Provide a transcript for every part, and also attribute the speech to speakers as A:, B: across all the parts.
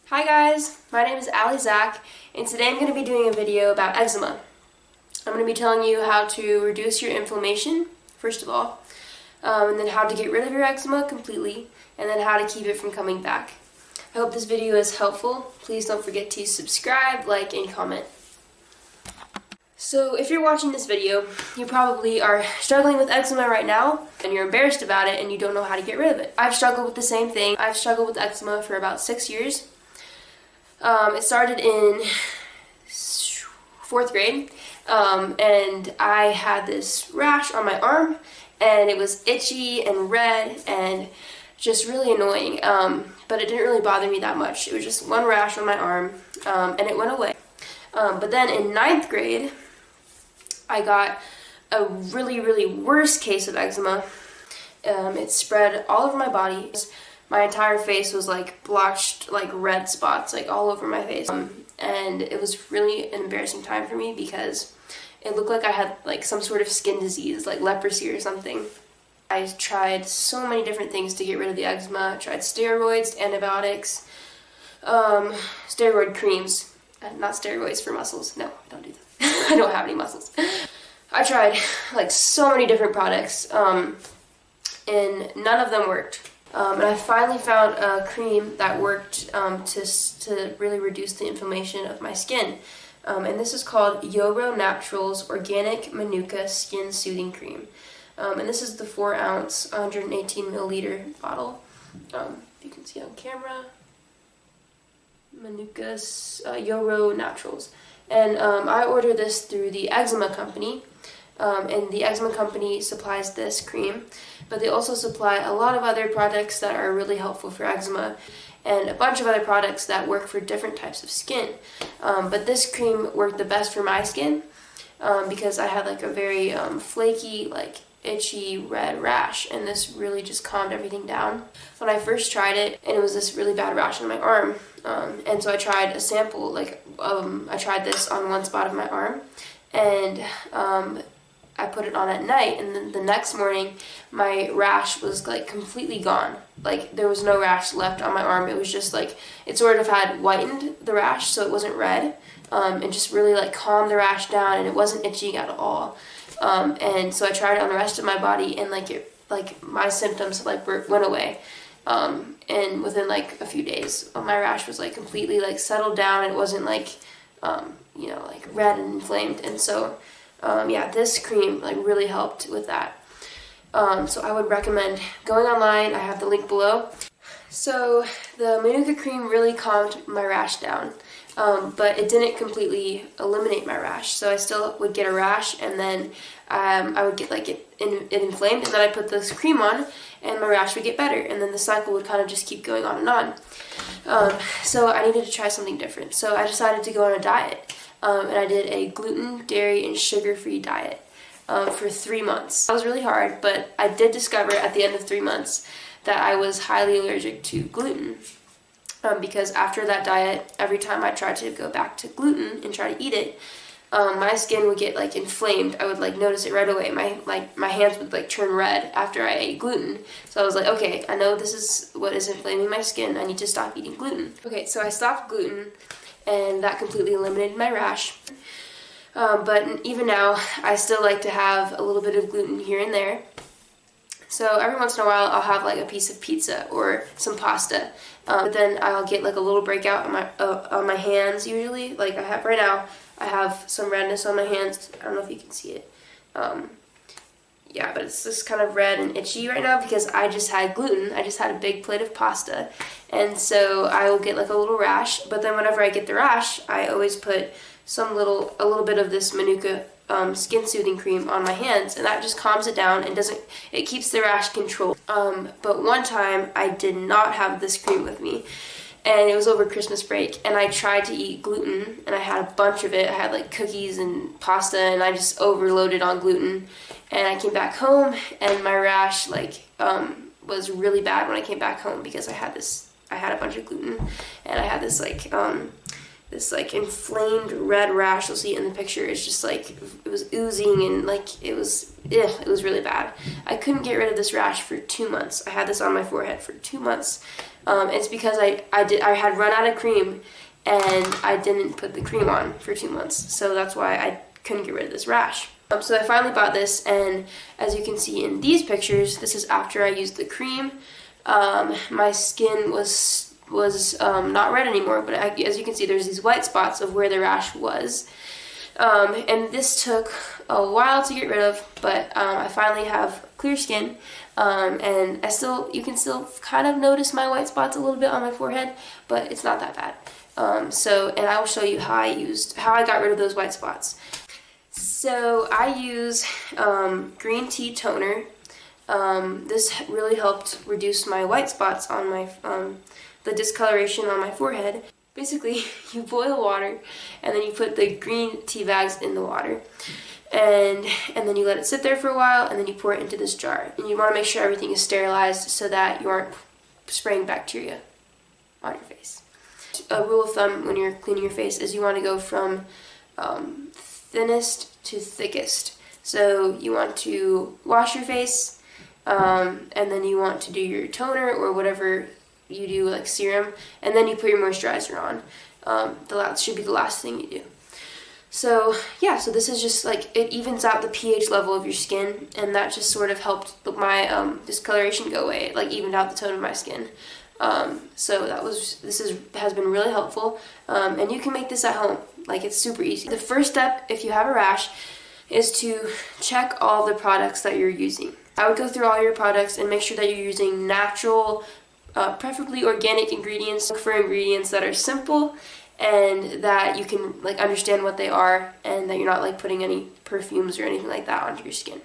A: Hi guys, my name is Ali Zach, and today I'm going to be doing a video about eczema. I'm going to be telling you how to reduce your inflammation, first of all, and then how to get rid of your eczema completely, and then how to keep it from coming back. I hope this video is helpful. Please don't forget to subscribe, like, and comment. So if you're watching this video, you probably are struggling with eczema right now, and you're embarrassed about it, and you don't know how to get rid of it. I've struggled with the same thing. I've struggled with eczema for about 6 years. It started in 4th grade, and I had this rash on my arm, and it was itchy and red and just really annoying, but it didn't really bother me that much. It was just one rash on my arm, and it went away. But then in 9th grade, I got a really worse case of eczema. It spread all over my body. My entire face was like blotched, like red spots, like all over my face. And it was really an embarrassing time for me because it looked like I had like some sort of skin disease, like leprosy or something. I tried so many different things to get rid of the eczema. I tried steroids, antibiotics, steroid creams, not steroids for muscles. No, don't do that. I don't have any muscles. I tried like so many different products, and none of them worked. And I finally found a cream that worked to really reduce the inflammation of my skin. And this is called YoRo Naturals Organic Manuka Skin Soothing Cream. And this is the 4-ounce, 118 milliliter bottle. You can see on camera. Manuka's YoRo Naturals. And I ordered this through the eczema company. And the eczema company supplies this cream, but they also supply a lot of other products that are really helpful for eczema and a bunch of other products that work for different types of skin. But this cream worked the best for my skin because I had like a very flaky, like itchy red rash, and this really just calmed everything down. When I first tried it, and it was this really bad rash on my arm, and so I tried a sample, I tried this on one spot of my arm, and I put it on at night, and then the next morning my rash was like completely gone. Like there was no rash left on my arm. It was just like it sort of had whitened the rash so it wasn't red, and just really like calmed the rash down, and it wasn't itching at all. And so I tried it on the rest of my body, and my symptoms went away. And within like a few days, my rash was like completely like settled down, and it wasn't like like red and inflamed. And so this cream like really helped with that. So I would recommend going online. I have the link below. So the Manuka cream really calmed my rash down, but it didn't completely eliminate my rash. So I still would get a rash, and then I would get like it inflamed, and then I put this cream on, and my rash would get better, and then the cycle would kind of just keep going on and on. So I needed to try something different. So I decided to go on a diet. And I did a gluten, dairy, and sugar-free diet for 3 months. That was really hard, but I did discover at the end of 3 months that I was highly allergic to gluten. Because after that diet, every time I tried to go back to gluten and try to eat it, my skin would get like inflamed. I would like notice it right away. My hands would like turn red after I ate gluten. So I was like, okay, I know this is what is inflaming my skin. I need to stop eating gluten. Okay, so I stopped gluten, and that completely eliminated my rash. But even now, I still like to have a little bit of gluten here and there. So every once in a while, I'll have like a piece of pizza or some pasta. But then I'll get like a little breakout on my hands usually. Like I have right now, I have some redness on my hands. I don't know if you can see it. But it's just kind of red and itchy right now because I just had gluten. I just had a big plate of pasta. And so I will get like a little rash. But then whenever I get the rash, I always put a little bit of this Manuka skin soothing cream on my hands. And that just calms it down and it keeps the rash controlled. But one time I did not have this cream with me. And it was over Christmas break, and I tried to eat gluten, and I had a bunch of it. I had like cookies and pasta, and I just overloaded on gluten. And I came back home, and my rash was really bad when I came back home because I had a bunch of gluten, and I had this inflamed red rash. You'll see it in the picture. It's just like it was oozing, and it was really bad. I couldn't get rid of this rash for 2 months. I had this on my forehead for 2 months. It's because I had run out of cream and I didn't put the cream on for 2 months, so that's why I couldn't get rid of this rash. So I finally bought this, and as you can see in these pictures, this is after I used the cream. My skin was not red anymore, but as you can see, there's these white spots of where the rash was. And this took a while to get rid of, but I finally have clear skin, and you can still kind of notice my white spots a little bit on my forehead, but it's not that bad. And I will show you how I got rid of those white spots. So I use green tea toner. This really helped reduce my white spots on my the discoloration on my forehead. Basically, you boil water, and then you put the green tea bags in the water, and then you let it sit there for a while, and then you pour it into this jar. And you want to make sure everything is sterilized so that you aren't spraying bacteria on your face. A rule of thumb when you're cleaning your face is you want to go from thinnest to thickest. So you want to wash your face, and then you want to do your toner or whatever you do, like serum, and then you put your moisturizer on. That should be the last thing you do. So yeah, so this is just like, it evens out the pH level of your skin, and that just sort of helped my discoloration go away. It like evened out the tone of my skin. So has been really helpful, and you can make this at home. Like, it's super easy. The first step, if you have a rash, is to check all the products that you're using. I would go through all your products and make sure that you're using natural, preferably organic ingredients. Look for ingredients that are simple and that you can like understand what they are, and that you're not like putting any perfumes or anything like that onto your skin.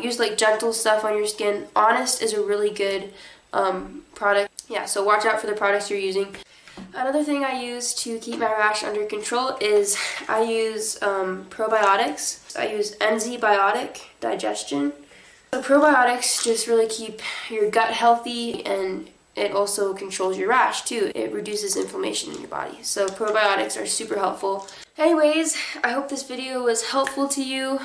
A: Use like gentle stuff on your skin. Honest is a really good product. Yeah, so watch out for the products you're using. Another thing I use to keep my rash under control is I use probiotics. I use Enzy Bio Digestion. So probiotics just really keep your gut healthy, and it also controls your rash too. It reduces inflammation in your body. So probiotics are super helpful. Anyways, I hope this video was helpful to you.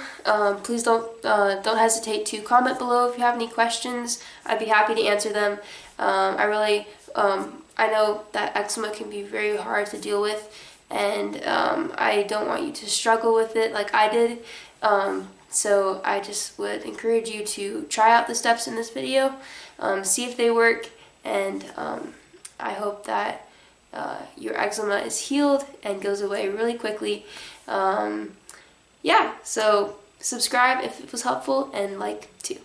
A: Please don't hesitate to comment below if you have any questions. I'd be happy to answer them. I know that eczema can be very hard to deal with, and I don't want you to struggle with it like I did. So I just would encourage you to try out the steps in this video, see if they work, and I hope that your eczema is healed and goes away really quickly. Yeah, so subscribe if it was helpful, and like too.